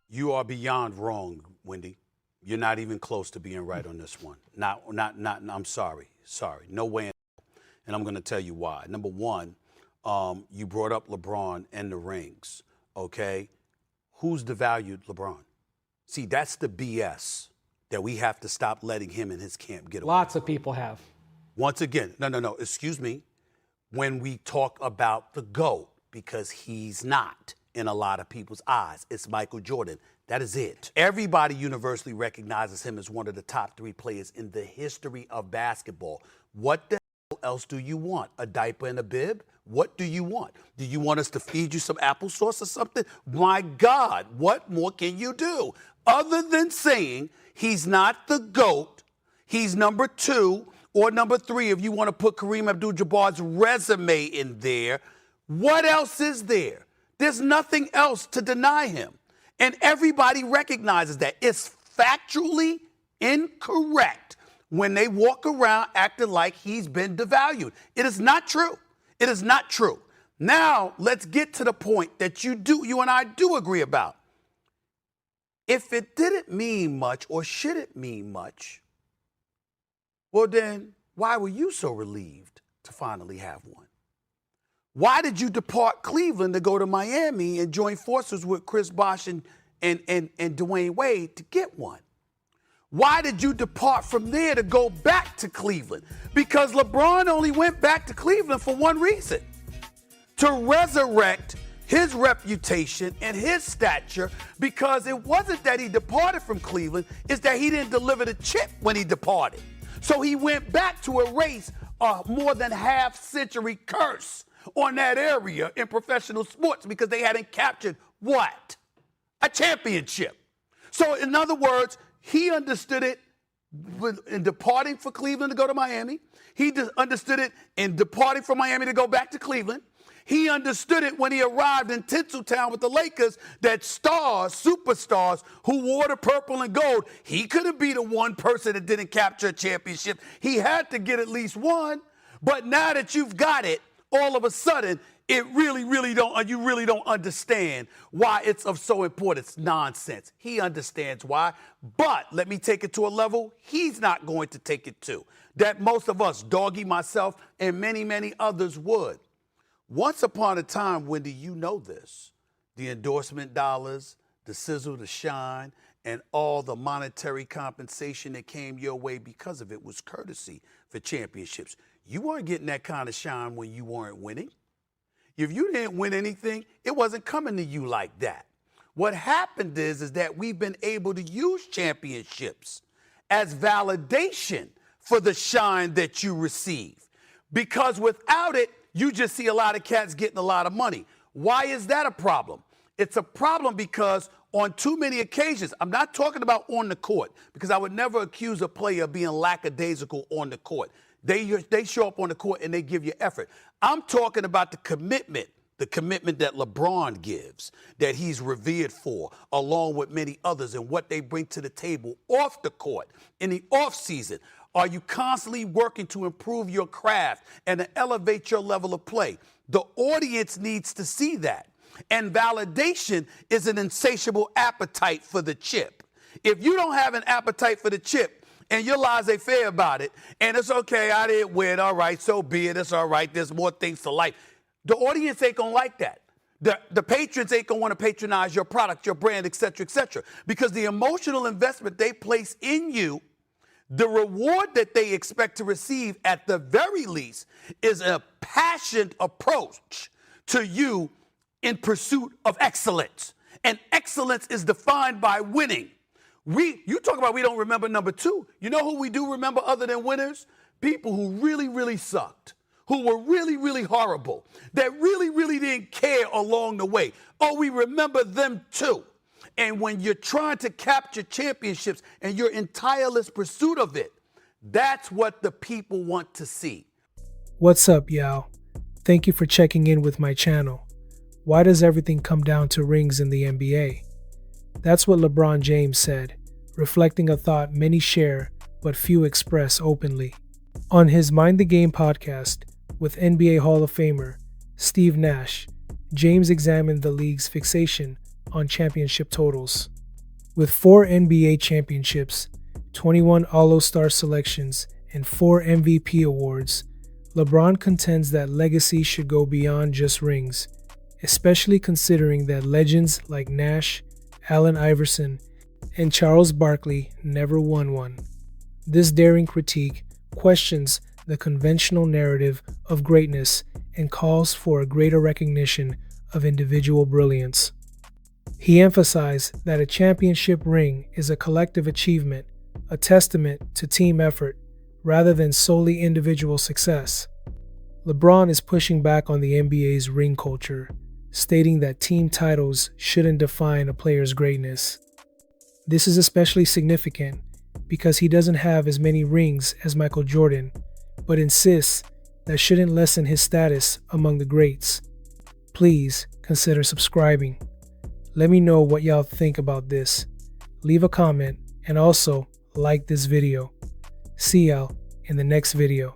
You are beyond wrong, Wendy. You're not even close to being right on this one. I'm sorry. No way in hell. And I'm going to tell you why. Number one, you brought up LeBron and the rings, okay? Who's devalued LeBron? See, that's the BS that we have to stop letting him and his camp get away. Lots of people have. Once again, no, excuse me. When we talk about the GOAT, because he's not in a lot of people's eyes, it's Michael Jordan. That is it. Everybody universally recognizes him as one of the top 3 players in the history of basketball. What the hell else do you want? A diaper and a bib? What do you want? Do you want us to feed you some applesauce or something? My God, what more can you do? Other than saying he's not the GOAT, he's number 2 or number 3 if you want to put Kareem Abdul-Jabbar's resume in there. What else is there? There's nothing else to deny him. And everybody recognizes that. It's factually incorrect when they walk around acting like he's been devalued. It is not true. It is not true. Now, let's get to the point that you and I do agree about. If it didn't mean much or should it mean much, well then, why were you so relieved to finally have one? Why did you depart Cleveland to go to Miami and join forces with Chris Bosh and Dwayne Wade to get one? Why did you depart from there to go back to Cleveland? Because LeBron only went back to Cleveland for one reason: to resurrect his reputation and his stature, because it wasn't that he departed from Cleveland, it's that he didn't deliver the chip when he departed. So he went back to erase a more than half-century curse on that area in professional sports because they hadn't captured what? A championship. So in other words, he understood it in departing for Cleveland to go to Miami. He understood it in departing from Miami to go back to Cleveland. He understood it when he arrived in Tinseltown with the Lakers, that stars, superstars who wore the purple and gold, he couldn't be the one person that didn't capture a championship. He had to get at least one. But now that you've got it, all of a sudden, you really don't understand why it's of so importance. It's nonsense. He understands why, but let me take it to a level he's not going to take it to, that most of us, Doggy, myself, and many, many others would. Once upon a time, Wendy, you know this, the endorsement dollars, the sizzle, the shine, and all the monetary compensation that came your way because of it was courtesy for championships. You weren't getting that kind of shine when you weren't winning. If you didn't win anything, it wasn't coming to you like that. What happened is that we've been able to use championships as validation for the shine that you receive. Because without it, you just see a lot of cats getting a lot of money. Why is that a problem? It's a problem because on too many occasions, I'm not talking about on the court, because I would never accuse a player of being lackadaisical on the court. They show up on the court and they give you effort. I'm talking about the commitment that LeBron gives, that he's revered for, along with many others, and what they bring to the table off the court, in the off season. Are you constantly working to improve your craft and to elevate your level of play? The audience needs to see that. And validation is an insatiable appetite for the chip. If you don't have an appetite for the chip and you're laissez-faire about it, and it's okay, I didn't win, all right, so be it, it's all right, there's more things to life. The audience ain't gonna like that. The patrons ain't gonna wanna patronize your product, your brand, et cetera, because the emotional investment they place in you, the reward that they expect to receive at the very least is a passionate approach to you in pursuit of excellence. And excellence is defined by winning. You talk about we don't remember number 2. You know who we do remember other than winners? People who really sucked, who were really horrible, that really didn't care along the way. Oh, we remember them too. And when you're trying to capture championships and you're in tireless pursuit of it, that's what the people want to see. What's up, y'all? Thank you for checking in with my channel. Why does everything come down to rings in the NBA? That's what LeBron James said, reflecting a thought many share but few express openly. On his Mind the Game podcast with NBA Hall of Famer Steve Nash, James examined the league's fixation on championship totals. With 4 NBA championships, 21 All-Star selections, and 4 MVP awards, LeBron contends that legacy should go beyond just rings, especially considering that legends like Nash, Allen Iverson, and Charles Barkley never won one. This daring critique questions the conventional narrative of greatness and calls for a greater recognition of individual brilliance. He emphasized that a championship ring is a collective achievement, a testament to team effort, rather than solely individual success. LeBron is pushing back on the NBA's ring culture, stating that team titles shouldn't define a player's greatness. This is especially significant because he doesn't have as many rings as Michael Jordan, but insists that shouldn't lessen his status among the greats. Please consider subscribing. Let me know what y'all think about this. Leave a comment and also like this video. See y'all in the next video.